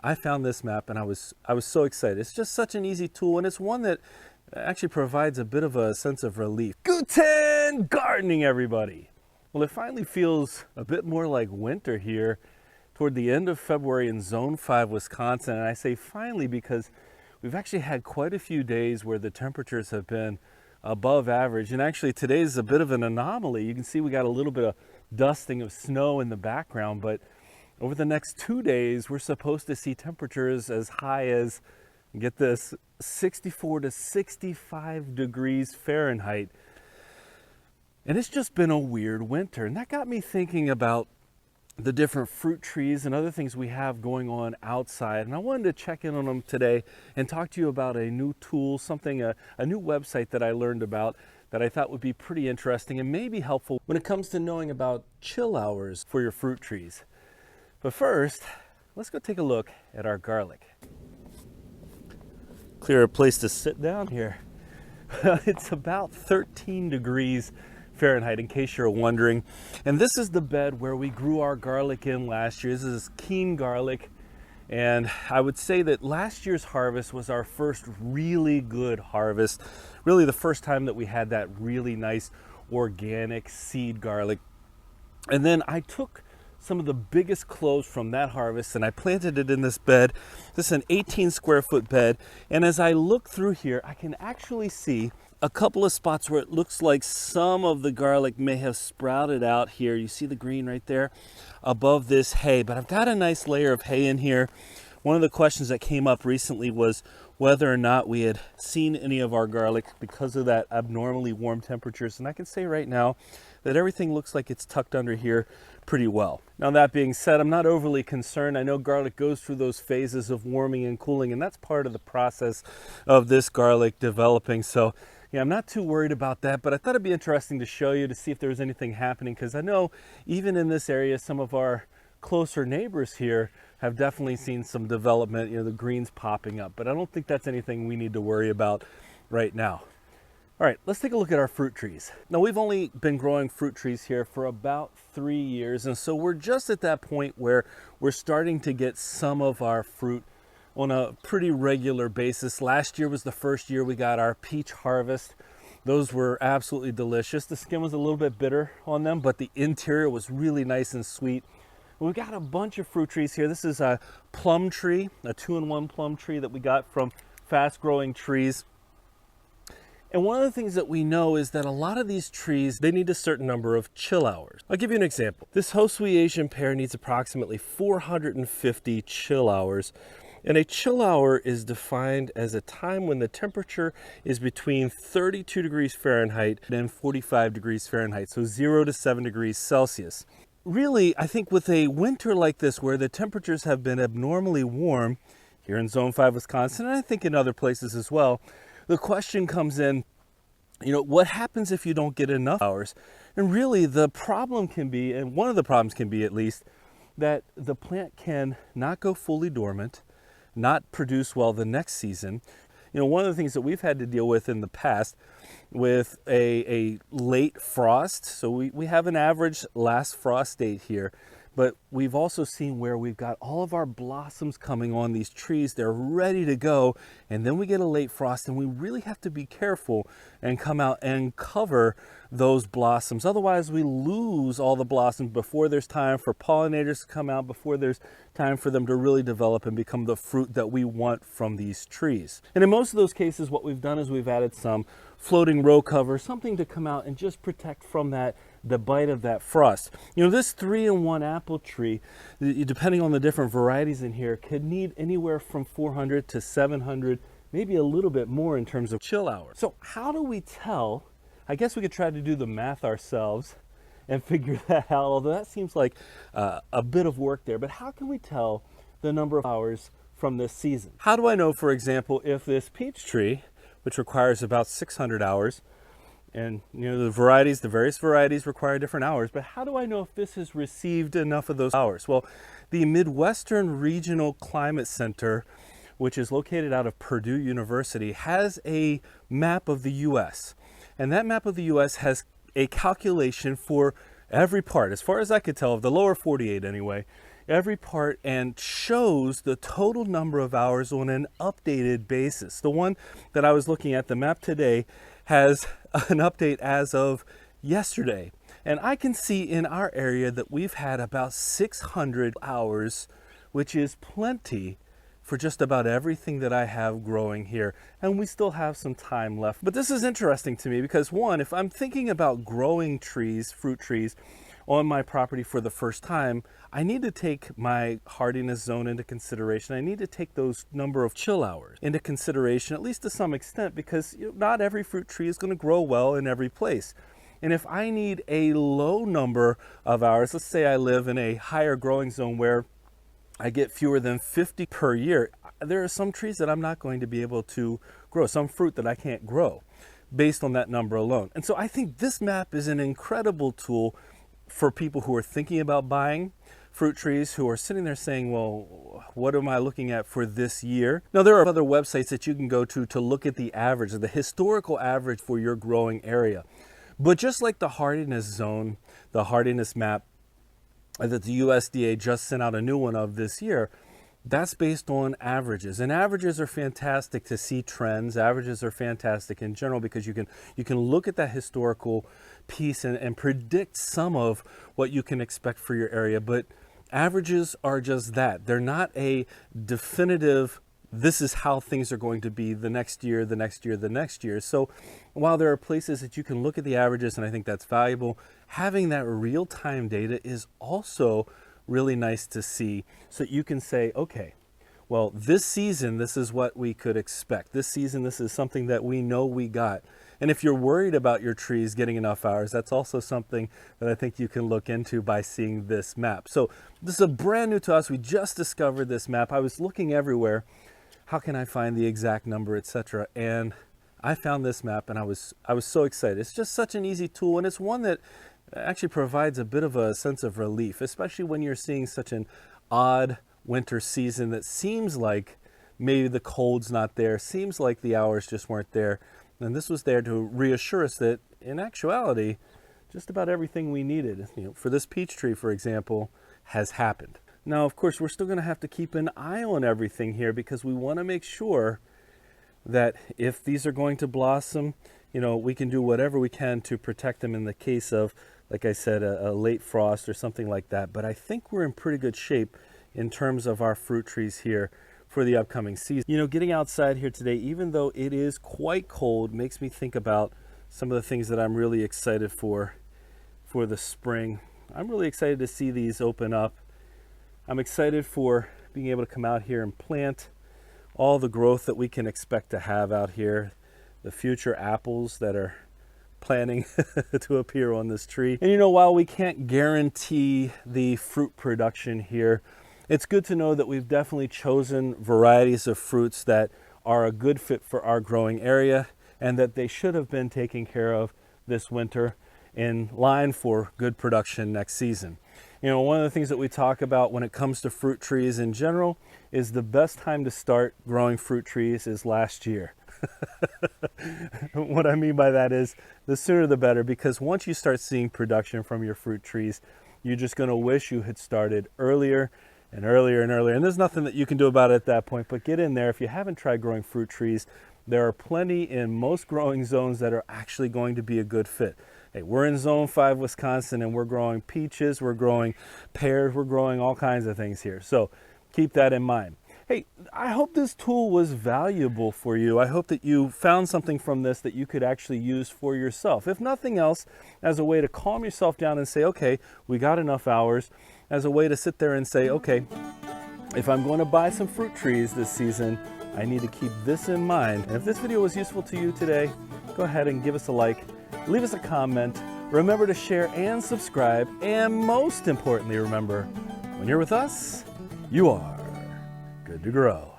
I found this map and I was so excited. It's just such an easy tool, and it's one that actually provides a bit of a sense of relief. Guten gardening, everybody. Well, it finally feels a bit more like winter here toward the end of February in Zone 5, Wisconsin. And I say finally because we've actually had quite a few days where the temperatures have been above average. And actually today's a bit of an anomaly. You can see we got a little bit of dusting of snow in the background, but over the next 2 days, we're supposed to see temperatures as high as, get this, 64 to 65 degrees Fahrenheit. And it's just been a weird winter. And that got me thinking about the different fruit trees and other things we have going on outside. And I wanted to check in on them today and talk to you about a new tool, something, a new website that I learned about that I thought would be pretty interesting and maybe helpful when it comes to knowing about chill hours for your fruit trees. But first, let's go take a look at our garlic. Clear a place to sit down here. It's about 13 degrees Fahrenheit, in case you're wondering. And this is the bed where we grew our garlic in last year. This is Keene garlic. And I would say that last year's harvest was our first really good harvest. Really the first time that we had that really nice organic seed garlic. And then I took some of the biggest cloves from that harvest and I planted it in this bed. This is an 18 square foot bed. And as I look through here, I can actually see a couple of spots where it looks like some of the garlic may have sprouted out here. You see the green right there above this hay, but I've got a nice layer of hay in here. One of the questions that came up recently was whether or not we had seen any of our garlic because of that abnormally warm temperatures. And I can say right now that everything looks like it's tucked under here pretty well. Now, that being said, I'm not overly concerned. I know garlic goes through those phases of warming and cooling, and that's part of the process of this garlic developing. So yeah, I'm not too worried about that, but I thought it'd be interesting to show you to see if there was anything happening, because I know even in this area, some of our closer neighbors here have definitely seen some development, the greens popping up, but I don't think that's anything we need to worry about right now. All right, let's take a look at our fruit trees. Now, we've only been growing fruit trees here for about 3 years, and so we're just at that point where we're starting to get some of our fruit on a pretty regular basis. Last year was the first year we got our peach harvest. Those were absolutely delicious. The skin was a little bit bitter on them, but the interior was really nice and sweet. We've got a bunch of fruit trees here. This is a plum tree, a 2-in-1 plum tree that we got from Fast Growing Trees. And one of the things that we know is that a lot of these trees, they need a certain number of chill hours. I'll give you an example. This Hosui Asian pear needs approximately 450 chill hours. And a chill hour is defined as a time when the temperature is between 32 degrees Fahrenheit and 45 degrees Fahrenheit, so 0 to 7 degrees Celsius. Really, I think with a winter like this where the temperatures have been abnormally warm here in Zone 5, Wisconsin, and I think in other places as well, the question comes in, what happens if you don't get enough hours? And really the problem can be, and one of the problems can be at least, that the plant can not go fully dormant, not produce well the next season. One of the things that we've had to deal with in the past with a late frost, so we have an average last frost date here, but we've also seen where we've got all of our blossoms coming on these trees. They're ready to go, and then we get a late frost, and we really have to be careful and come out and cover those blossoms. Otherwise, we lose all the blossoms before there's time for pollinators to come out, before there's time for them to really develop and become the fruit that we want from these trees. And in most of those cases, what we've done is we've added some floating row cover, something to come out and just protect from the bite of that frost. This 3-in-1 apple tree, depending on the different varieties in here, could need anywhere from 400 to 700, maybe a little bit more in terms of chill hours. So how do we tell? I guess we could try to do the math ourselves and figure that out, although that seems like a bit of work there. But how can we tell the number of hours from this season? How do I know, for example, if this peach tree, which requires about 600 hours, and the various varieties require different hours, but how do I know if this has received enough of those hours? Well, the Midwestern Regional Climate Center, which is located out of Purdue University, has a map of the U.S. And that map of the U.S. has a calculation for every part, as far as I could tell, of the lower 48 anyway, every part and shows the total number of hours on an updated basis. The one that I was looking at, the map today, has an update as of yesterday. And I can see in our area that we've had about 600 hours, which is plenty for just about everything that I have growing here. And we still have some time left. But this is interesting to me because, one, if I'm thinking about growing trees, fruit trees, on my property for the first time, I need to take my hardiness zone into consideration. I need to take those number of chill hours into consideration, at least to some extent, because not every fruit tree is going to grow well in every place. And if I need a low number of hours, let's say I live in a higher growing zone where I get fewer than 50 per year, there are some trees that I'm not going to be able to grow, some fruit that I can't grow based on that number alone. And so I think this map is an incredible tool for people who are thinking about buying fruit trees, who are sitting there saying, well, what am I looking at for this year? Now, there are other websites that you can go to look at the average, the historical average for your growing area. But just like the hardiness zone, the hardiness map that the USDA just sent out a new one of this year, that's based on averages. And averages are fantastic to see trends. Averages are fantastic in general because you can look at that historical piece and predict some of what you can expect for your area. But averages are just that. They're not a definitive, this is how things are going to be the next year, the next year, the next year. So while there are places that you can look at the averages, and I think that's valuable, having that real-time data is also really nice to see, so that you can say, okay, well, this season, this is what we could expect. This season, this is something that we know we got. And if you're worried about your trees getting enough hours, that's also something that I think you can look into by seeing this map. So this is brand new to us. We just discovered this map. I was looking everywhere. How can I find the exact number, etc.? And I found this map, and I was so excited. It's just such an easy tool, and it's one that actually provides a bit of a sense of relief, especially when you're seeing such an odd winter season that seems like maybe the cold's not there, seems like the hours just weren't there. And this was there to reassure us that in actuality, just about everything we needed, for this peach tree, for example, has happened. Now, of course, we're still going to have to keep an eye on everything here because we want to make sure that if these are going to blossom, we can do whatever we can to protect them in the case of, like I said, a late frost or something like that. But I think we're in pretty good shape in terms of our fruit trees here for the upcoming season. Getting outside here today, even though it is quite cold, makes me think about some of the things that I'm really excited for the spring. I'm really excited to see these open up. I'm excited for being able to come out here and plant all the growth that we can expect to have out here, the future apples that are planning to appear on this tree. And while we can't guarantee the fruit production here, it's good to know that we've definitely chosen varieties of fruits that are a good fit for our growing area and that they should have been taken care of this winter in line for good production next season. One of the things that we talk about when it comes to fruit trees in general is the best time to start growing fruit trees is last year. What I mean by that is the sooner the better, because once you start seeing production from your fruit trees, you're just going to wish you had started earlier and earlier and earlier. And there's nothing that you can do about it at that point, but get in there. If you haven't tried growing fruit trees, there are plenty in most growing zones that are actually going to be a good fit. Hey, we're in Zone 5, Wisconsin, and we're growing peaches, we're growing pears, we're growing all kinds of things here. So keep that in mind. Hey, I hope this tool was valuable for you. I hope that you found something from this that you could actually use for yourself. If nothing else, as a way to calm yourself down and say, okay, we got enough hours, as a way to sit there and say, okay, if I'm going to buy some fruit trees this season, I need to keep this in mind. And if this video was useful to you today, go ahead and give us a like, leave us a comment, remember to share and subscribe, and most importantly, remember, when you're with us, you are good to grow.